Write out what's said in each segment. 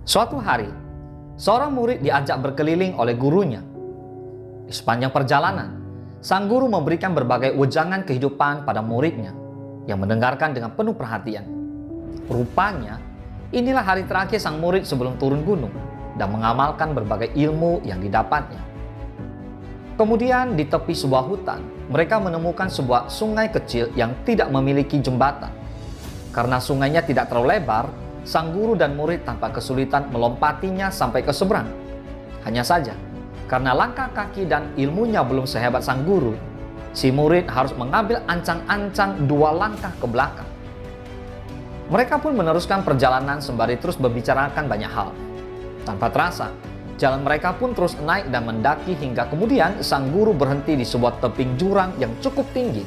Suatu hari, seorang murid diajak berkeliling oleh gurunya. Di sepanjang perjalanan, sang guru memberikan berbagai wejangan kehidupan pada muridnya yang mendengarkan dengan penuh perhatian. Rupanya, inilah hari terakhir sang murid sebelum turun gunung dan mengamalkan berbagai ilmu yang didapatnya. Kemudian di tepi sebuah hutan, mereka menemukan sebuah sungai kecil yang tidak memiliki jembatan. Karena sungainya tidak terlalu lebar, sang guru dan murid tanpa kesulitan melompatinya sampai ke seberang. Hanya saja, karena langkah kaki dan ilmunya belum sehebat sang guru, si murid harus mengambil ancang-ancang 2 langkah ke belakang. Mereka pun meneruskan perjalanan sembari terus membicarakan banyak hal. Tanpa terasa, jalan mereka pun terus naik dan mendaki hingga kemudian sang guru berhenti di sebuah tebing jurang yang cukup tinggi.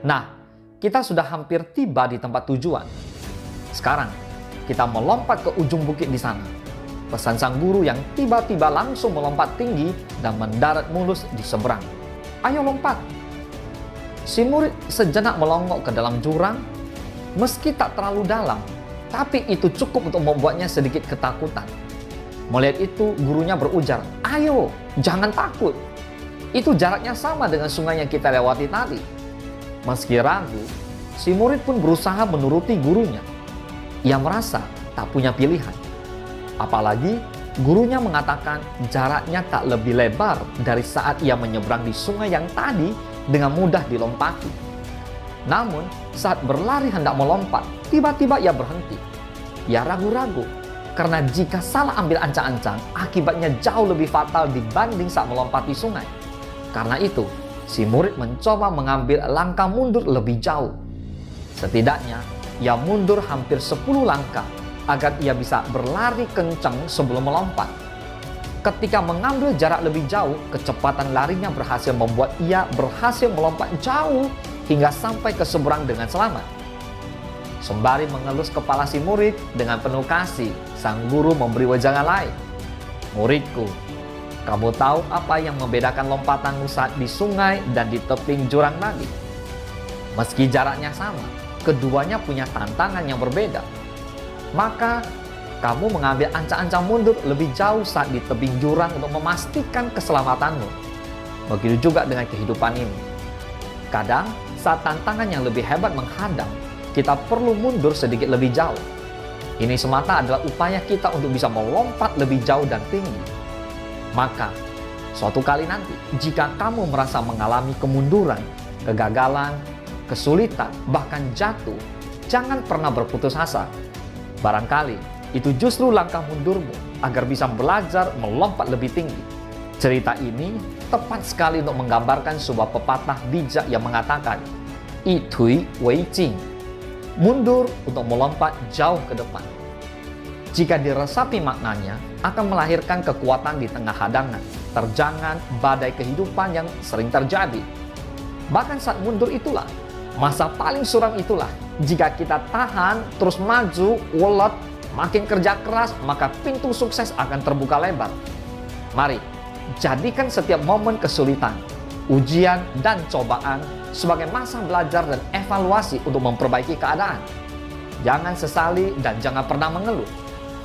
Nah, kita sudah hampir tiba di tempat tujuan. Sekarang, kita melompat ke ujung bukit di sana. Pesan sang guru yang tiba-tiba langsung melompat tinggi dan mendarat mulus di seberang. Ayo lompat! Si murid sejenak melongok ke dalam jurang. Meski tak terlalu dalam, tapi itu cukup untuk membuatnya sedikit ketakutan. Melihat itu, gurunya berujar, "Ayo, jangan takut. Itu jaraknya sama dengan sungai yang kita lewati tadi." Meski ragu, si murid pun berusaha menuruti gurunya. Ia merasa tak punya pilihan. Apalagi gurunya mengatakan jaraknya tak lebih lebar dari saat ia menyeberang di sungai yang tadi dengan mudah dilompati. Namun, saat berlari hendak melompat, tiba-tiba ia berhenti. Ia ragu-ragu, karena jika salah ambil ancang-ancang, akibatnya jauh lebih fatal dibanding saat melompati sungai. Karena itu, si murid mencoba mengambil langkah mundur lebih jauh. Setidaknya, ia mundur hampir 10 langkah agar ia bisa berlari kencang sebelum melompat. Ketika mengambil jarak lebih jauh, kecepatan larinya berhasil membuat ia berhasil melompat jauh hingga sampai ke seberang dengan selamat. Sembari mengelus kepala si murid dengan penuh kasih, sang guru memberi wejangan lain. "Muridku, kamu tahu apa yang membedakan lompatanmu saat di sungai dan di tebing jurang tadi? Meski jaraknya sama, keduanya punya tantangan yang berbeda. Maka, kamu mengambil ancang-ancang mundur lebih jauh saat di tebing jurang untuk memastikan keselamatanmu. Begitu juga dengan kehidupan ini. Kadang, saat tantangan yang lebih hebat menghadang, kita perlu mundur sedikit lebih jauh. Ini semata adalah upaya kita untuk bisa melompat lebih jauh dan tinggi. Maka, suatu kali nanti, jika kamu merasa mengalami kemunduran, kegagalan, kesulitan, bahkan jatuh, jangan pernah berputus asa. Barangkali, itu justru langkah mundurmu agar bisa belajar melompat lebih tinggi." Cerita ini tepat sekali untuk menggambarkan sebuah pepatah bijak yang mengatakan, "Itui wei jing." Mundur untuk melompat jauh ke depan. Jika diresapi maknanya, akan melahirkan kekuatan di tengah hadangan, terjangan, badai kehidupan yang sering terjadi. Bahkan saat mundur itulah, masa paling suram itulah. Jika kita tahan, terus maju, ulet, makin kerja keras, maka pintu sukses akan terbuka lebar. Mari, jadikan setiap momen kesulitan, ujian, dan cobaan sebagai masa belajar dan evaluasi untuk memperbaiki keadaan. Jangan sesali dan jangan pernah mengeluh.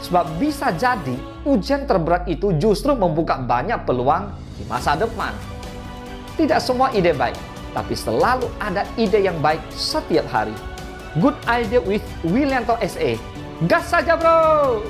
Sebab bisa jadi ujian terberat itu justru membuka banyak peluang di masa depan. Tidak semua ide baik, tapi selalu ada ide yang baik setiap hari. Good idea with Willianto SE. Gas saja bro!